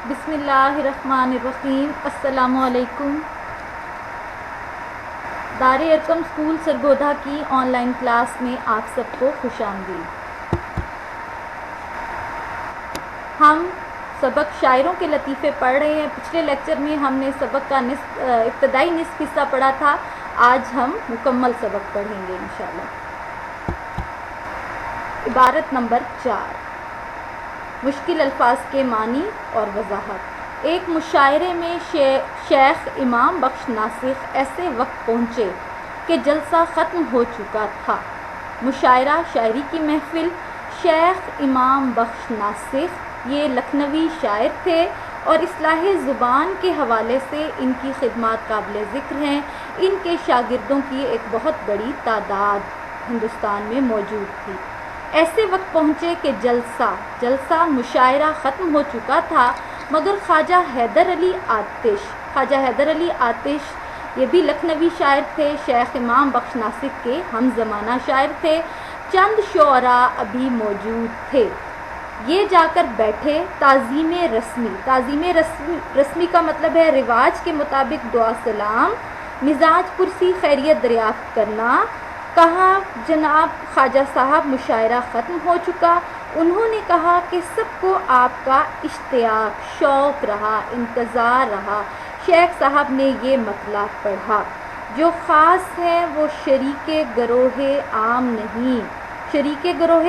بسم اللہ الرحمن الرحیم۔ السلام علیکم۔ دار ارقم اسکول سرگودھا کی آن لائن کلاس میں آپ سب کو خوش آمدید۔ ہم سبق شاعروں کے لطیفے پڑھ رہے ہیں۔ پچھلے لیکچر میں ہم نے سبق کا ابتدائی نصف حصہ پڑھا تھا، آج ہم مکمل سبق پڑھیں گے انشاءاللہ۔ عبارت نمبر 4، مشکل الفاظ کے معنی اور وضاحت۔ ایک مشاعرے میں شیخ امام بخش ناسخ ایسے وقت پہنچے کہ جلسہ ختم ہو چکا تھا۔ مشاعرہ شاعری کی محفل۔ شیخ امام بخش ناسخ یہ لکھنوی شاعر تھے اور اصلاح زبان کے حوالے سے ان کی خدمات قابل ذکر ہیں۔ ان کے شاگردوں کی ایک بہت بڑی تعداد ہندوستان میں موجود تھی۔ ایسے وقت پہنچے کہ جلسہ مشاعرہ ختم ہو چکا تھا، مگر خواجہ حیدر علی آتش یہ بھی لکھنوی شاعر تھے، شیخ امام بخش ناسخ کے ہم زمانہ شاعر تھے۔ چند شعراء ابھی موجود تھے۔ یہ جا کر بیٹھے۔ تعظیم رسمی کا مطلب ہے رواج کے مطابق دعا سلام، مزاج پرسی، خیریت دریافت کرنا۔ کہا جناب خواجہ صاحب مشاعرہ ختم ہو چکا۔ انہوں نے کہا کہ سب کو آپ کا اشتیاق، شوق رہا، انتظار رہا۔ شیخ صاحب نے یہ مطلع پڑھا، جو خاص ہے وہ شریک گروہ عام نہیں۔ شریک گروہ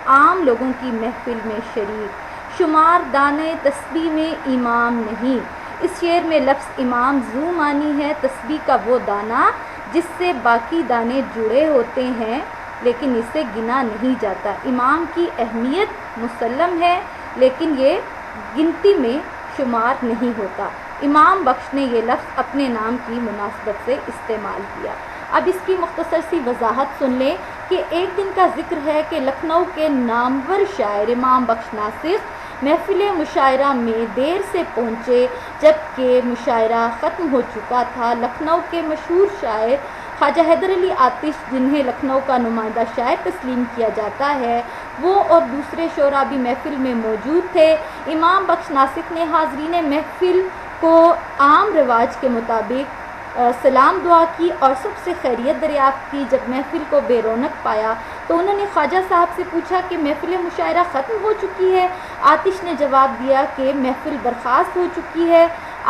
عام لوگوں کی محفل میں شریک، شمار دانے تسبیح میں امام نہیں۔ اس شعر میں لفظ امام ذو معنی ہے، تسبیح کا وہ دانہ جس سے باقی دانے جڑے ہوتے ہیں لیکن اسے گنا نہیں جاتا۔ امام کی اہمیت مسلم ہے لیکن یہ گنتی میں شمار نہیں ہوتا۔ امام بخش نے یہ لفظ اپنے نام کی مناسبت سے استعمال کیا۔ اب اس کی مختصر سی وضاحت سن لیں کہ ایک دن کا ذکر ہے کہ لکھنؤ کے نامور شاعر امام بخش ناسخ محفل مشاعرہ میں دیر سے پہنچے، جبکہ مشاعرہ ختم ہو چکا تھا۔ لکھنؤ کے مشہور شاعر خواجہ حیدر علی آتش، جنہیں لکھنؤ کا نمائندہ شاعر تسلیم کیا جاتا ہے، وہ اور دوسرے شعراء بھی محفل میں موجود تھے۔ امام بخش ناسخ نے حاضرین محفل کو عام رواج کے مطابق سلام دعا کی اور سب سے خیریت دریافت کی۔ جب محفل کو بے رونق پایا تو انہوں نے خواجہ صاحب سے پوچھا کہ محفل مشاعرہ ختم ہو چکی ہے؟ آتش نے جواب دیا کہ محفل برخاست ہو چکی ہے۔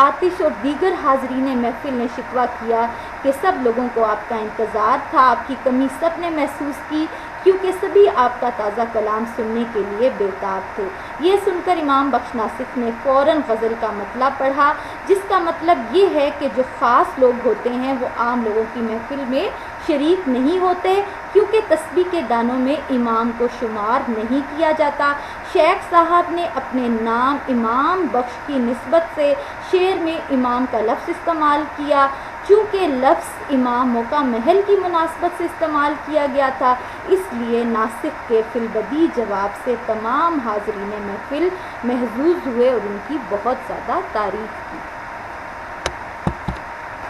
آتش اور دیگر حاضرین محفل نے شکوہ کیا کہ سب لوگوں کو آپ کا انتظار تھا، آپ کی کمی سب نے محسوس کی، کیونکہ سبھی آپ کا تازہ کلام سننے کے لیے بےتاب تھے۔ یہ سن کر امام بخش ناسخ نے فوراً غزل کا مطلع پڑھا، جس کا مطلب یہ ہے کہ جو خاص لوگ ہوتے ہیں وہ عام لوگوں کی محفل میں شریک نہیں ہوتے، کیونکہ تسبیح کے دانوں میں امام کو شمار نہیں کیا جاتا۔ شیخ صاحب نے اپنے نام امام بخش کی نسبت سے شعر میں امام کا لفظ استعمال کیا۔ چونکہ لفظ امام موقع محل کی مناسبت سے استعمال کیا گیا تھا، اس لیے ناسخ کے فی البدیہہ جواب سے تمام حاضرین محفل محظوظ ہوئے اور ان کی بہت زیادہ تعریف کی۔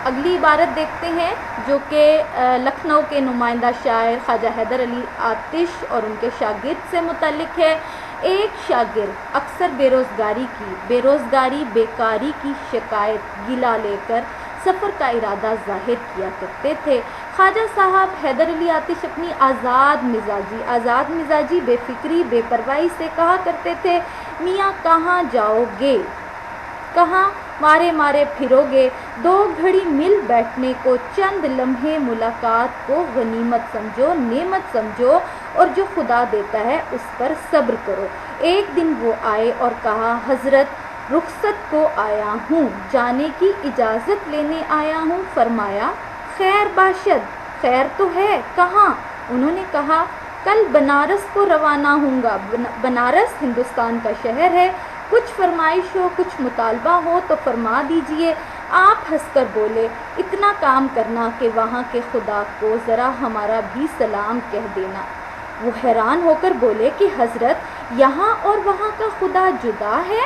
اگلی عبارت دیکھتے ہیں جو کہ لکھنؤ کے نمائندہ شاعر خواجہ حیدر علی آتش اور ان کے شاگرد سے متعلق ہے۔ ایک شاگرد اکثر بیکاری کی شکایت گلا لے کر سفر کا ارادہ ظاہر کیا کرتے تھے۔ خواجہ صاحب حیدر علی آتش اپنی آزاد مزاجی بے فکری بے پرواہی سے کہا کرتے تھے، میاں کہاں جاؤ گے، کہاں مارے پھرو گے، دو گھڑی مل بیٹھنے کو، چند لمحے ملاقات کو غنیمت سمجھو، نعمت سمجھو، اور جو خدا دیتا ہے اس پر صبر کرو۔ ایک دن وہ آئے اور کہا، حضرت رخصت کو آیا ہوں، جانے کی اجازت لینے آیا ہوں۔ فرمایا، خیر باشد، خیر تو ہے، کہاں؟ انہوں نے کہا، کل بنارس کو روانہ ہوں گا۔ بنارس ہندوستان کا شہر ہے، کچھ فرمائش ہو، کچھ مطالبہ ہو تو فرما دیجئے۔ آپ ہنس کر بولے، اتنا کام کرنا کہ وہاں کے خدا کو ذرا ہمارا بھی سلام کہہ دینا۔ وہ حیران ہو کر بولے کہ حضرت یہاں اور وہاں کا خدا جدا ہے؟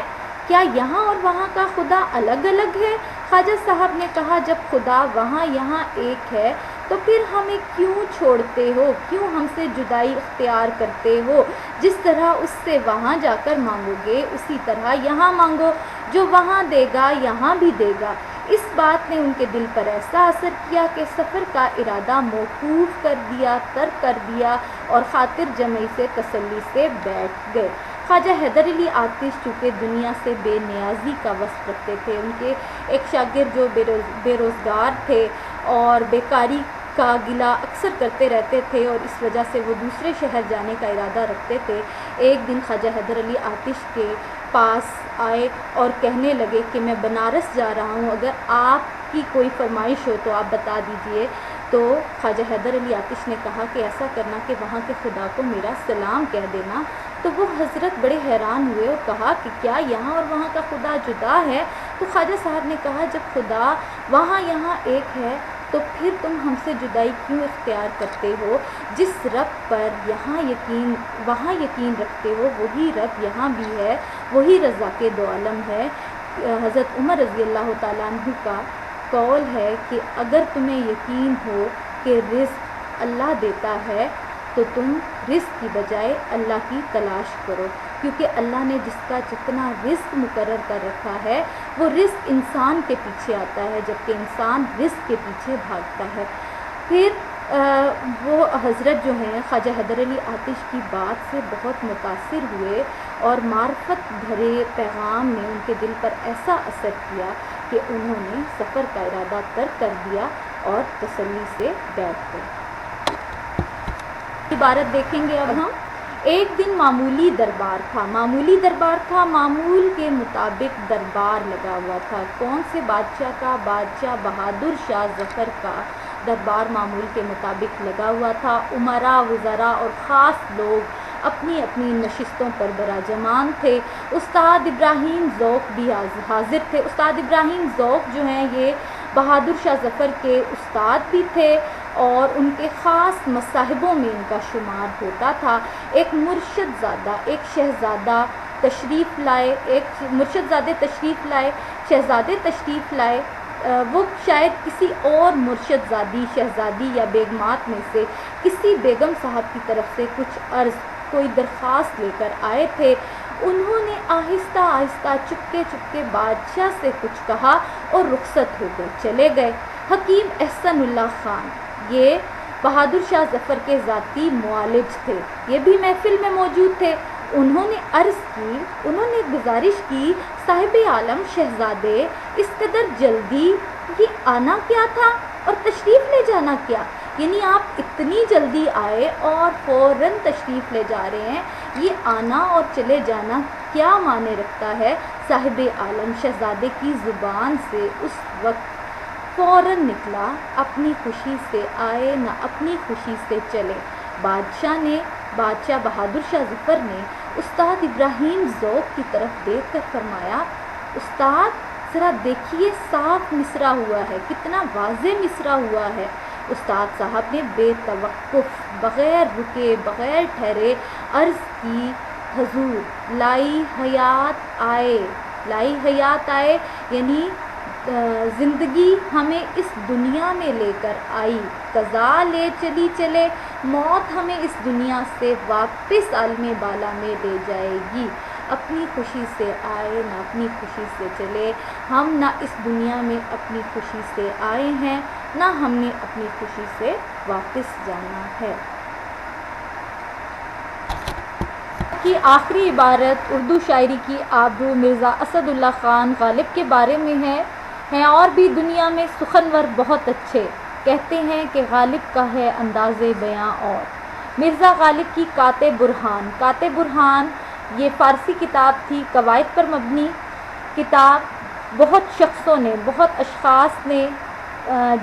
کیا یہاں اور وہاں کا خدا الگ الگ ہے؟ خواجہ صاحب نے کہا، جب خدا وہاں یہاں ایک ہے تو پھر ہمیں کیوں چھوڑتے ہو، کیوں ہم سے جدائی اختیار کرتے ہو؟ جس طرح اس سے وہاں جا کر مانگو گے اسی طرح یہاں مانگو، جو وہاں دے گا یہاں بھی دے گا۔ اس بات نے ان کے دل پر ایسا اثر کیا کہ سفر کا ارادہ موقوف کر دیا، ترک کر دیا اور خاطر جمعی سے تسلی سے بیٹھ گئے۔ خواجہ حیدر علی آتش چونکہ دنیا سے بے نیازی کا وصف رکھتے تھے، ان کے ایک شاگرد جو بے روزگار تھے اور بیکاری کا گلہ اکثر کرتے رہتے تھے اور اس وجہ سے وہ دوسرے شہر جانے کا ارادہ رکھتے تھے، ایک دن خواجہ حیدر علی آتش کے پاس آئے اور کہنے لگے کہ میں بنارس جا رہا ہوں، اگر آپ کی کوئی فرمائش ہو تو آپ بتا دیجئے۔ تو خواجہ حیدر علی آتش نے کہا کہ ایسا کرنا کہ وہاں کے خدا کو میرا سلام کہہ دینا۔ تو وہ حضرت بڑے حیران ہوئے اور کہا کہ کیا یہاں اور وہاں کا خدا جدا ہے؟ تو خواجہ صاحب نے کہا جب خدا وہاں یہاں ایک ہے تو پھر تم ہم سے جدائی کیوں اختیار کرتے ہو؟ جس رب پر وہاں یقین رکھتے ہو وہی رب یہاں بھی ہے، وہی رزاق دو عالم ہے۔ حضرت عمر رضی اللہ تعالیٰ عنہ کا قول ہے کہ اگر تمہیں یقین ہو کہ رزق اللہ دیتا ہے تو تم رزق کی بجائے اللہ کی تلاش کرو، کیونکہ اللہ نے جس کا جتنا رزق مقرر کر رکھا ہے وہ رزق انسان کے پیچھے آتا ہے، جبکہ انسان رزق کے پیچھے بھاگتا ہے۔ پھر وہ حضرت جو ہیں خواجہ حیدر علی آتش کی بات سے بہت متاثر ہوئے اور معرفت بھرے پیغام نے ان کے دل پر ایسا اثر کیا کہ انہوں نے سفر کا ارادہ ترک کر دیا اور تسلی سے بیٹھ گئے۔ عبارت دیکھیں گے اب ہم۔ ایک دن معمولی دربار تھا، معمول کے مطابق دربار لگا ہوا تھا۔ کون سے بادشاہ کا؟ بادشاہ بہادر شاہ ظفر کا دربار معمول کے مطابق لگا ہوا تھا۔ امراء، وزراء اور خاص لوگ اپنی اپنی نشستوں پر براجمان تھے۔ استاد ابراہیم ذوق بھی حاضر تھے۔ استاد ابراہیم ذوق جو ہیں یہ بہادر شاہ ظفر کے استاد بھی تھے اور ان کے خاص مصاحبوں میں ان کا شمار ہوتا تھا۔ ایک شہزادہ تشریف لائے، وہ شاید کسی اور مرشد زادی، شہزادی یا بیگمات میں سے کسی بیگم صاحب کی طرف سے کوئی درخواست لے کر آئے تھے۔ انہوں نے آہستہ آہستہ چپکے بادشاہ سے کچھ کہا اور رخصت ہو کر چلے گئے۔ حکیم احسن اللہ خان، یہ بہادر شاہ ظفر کے ذاتی معالج تھے، یہ بھی محفل میں موجود تھے۔ انہوں نے گزارش کی، صاحب عالم شہزادے، اس قدر جلدی یہ آنا کیا تھا اور تشریف لے جانا کیا؟ یعنی آپ اتنی جلدی آئے اور فوراً تشریف لے جا رہے ہیں، یہ آنا اور چلے جانا کیا معنی رکھتا ہے؟ صاحب عالم شہزادے کی زبان سے اس وقت فوراً نکلا، اپنی خوشی سے آئے نہ اپنی خوشی سے چلے۔ بادشاہ بہادر شاہ ظفر نے استاد ابراہیم ذوق کی طرف دیکھ کر فرمایا، استاد ذرا دیکھیے، صاف مصرع ہوا ہے، کتنا واضح مصرع ہوا ہے۔ استاد صاحب نے بے توقف، بغیر رکے، بغیر ٹھہرے عرض کی، حضور لائی حیات آئے یعنی زندگی ہمیں اس دنیا میں لے کر آئی، قضا لے چلی چلے، موت ہمیں اس دنیا سے واپس عالم بالا میں لے جائے گی۔ اپنی خوشی سے آئے نہ اپنی خوشی سے چلے، ہم نہ اس دنیا میں اپنی خوشی سے آئے ہیں نہ ہم نے اپنی خوشی سے واپس جانا ہے۔ کی آخری عبارت اردو شاعری کی آبرو مرزا اسد اللہ خان غالب کے بارے میں ہیں اور بھی دنیا میں سخنور بہت اچھے، کہتے ہیں کہ غالب کا ہے انداز بیاں اور۔ مرزا غالب کی کاتب برہان یہ فارسی کتاب تھی، قواعد پر مبنی کتاب۔ بہت شخصوں نے، بہت اشخاص نے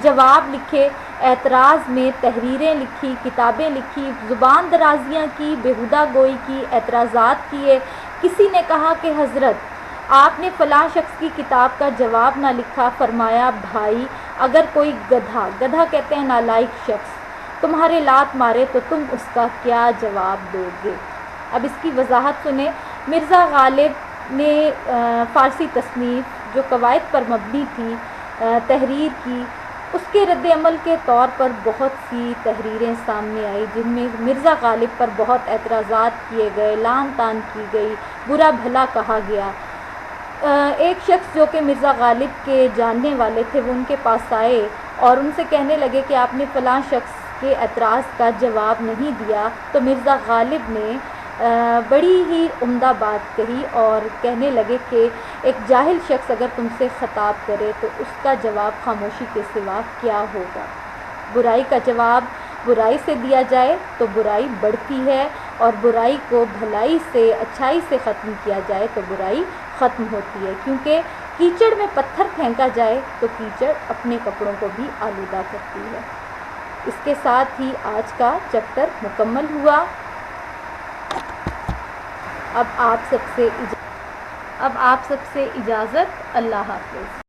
جواب لکھے، اعتراض میں تحریریں لکھی، کتابیں لکھی، زبان درازیاں کی، بیہودہ گوئی کی، اعتراضات کیے۔ کسی نے کہا کہ حضرت آپ نے فلاں شخص کی کتاب کا جواب نہ لکھا، فرمایا بھائی اگر کوئی گدھا کہتے ہیں نالائق شخص تمہارے لات مارے تو تم اس کا کیا جواب دو گے؟ اب اس کی وضاحت سنیں۔ مرزا غالب نے فارسی تصنیف جو قواعد پر مبنی تھی تحریر کی، اس کے رد عمل کے طور پر بہت سی تحریریں سامنے آئی جن میں مرزا غالب پر بہت اعتراضات کیے گئے، لعن طعن کی گئی، برا بھلا کہا گیا۔ ایک شخص جو کہ مرزا غالب کے جاننے والے تھے وہ ان کے پاس آئے اور ان سے کہنے لگے کہ آپ نے فلاں شخص کے اعتراض کا جواب نہیں دیا، تو مرزا غالب نے بڑی ہی عمدہ بات کہی اور کہنے لگے کہ ایک جاہل شخص اگر تم سے خطاب کرے تو اس کا جواب خاموشی کے سوا کیا ہوگا؟ برائی کا جواب برائی سے دیا جائے تو برائی بڑھتی ہے، اور برائی کو بھلائی سے، اچھائی سے ختم کیا جائے تو برائی ختم ہوتی ہے، کیونکہ کیچڑ میں پتھر پھینکا جائے تو کیچڑ اپنے کپڑوں کو بھی آلودہ کرتی ہے۔ اس کے ساتھ ہی آج کا چیپٹر مکمل ہوا۔ اب آپ سب سے اجازت، اللہ حافظ۔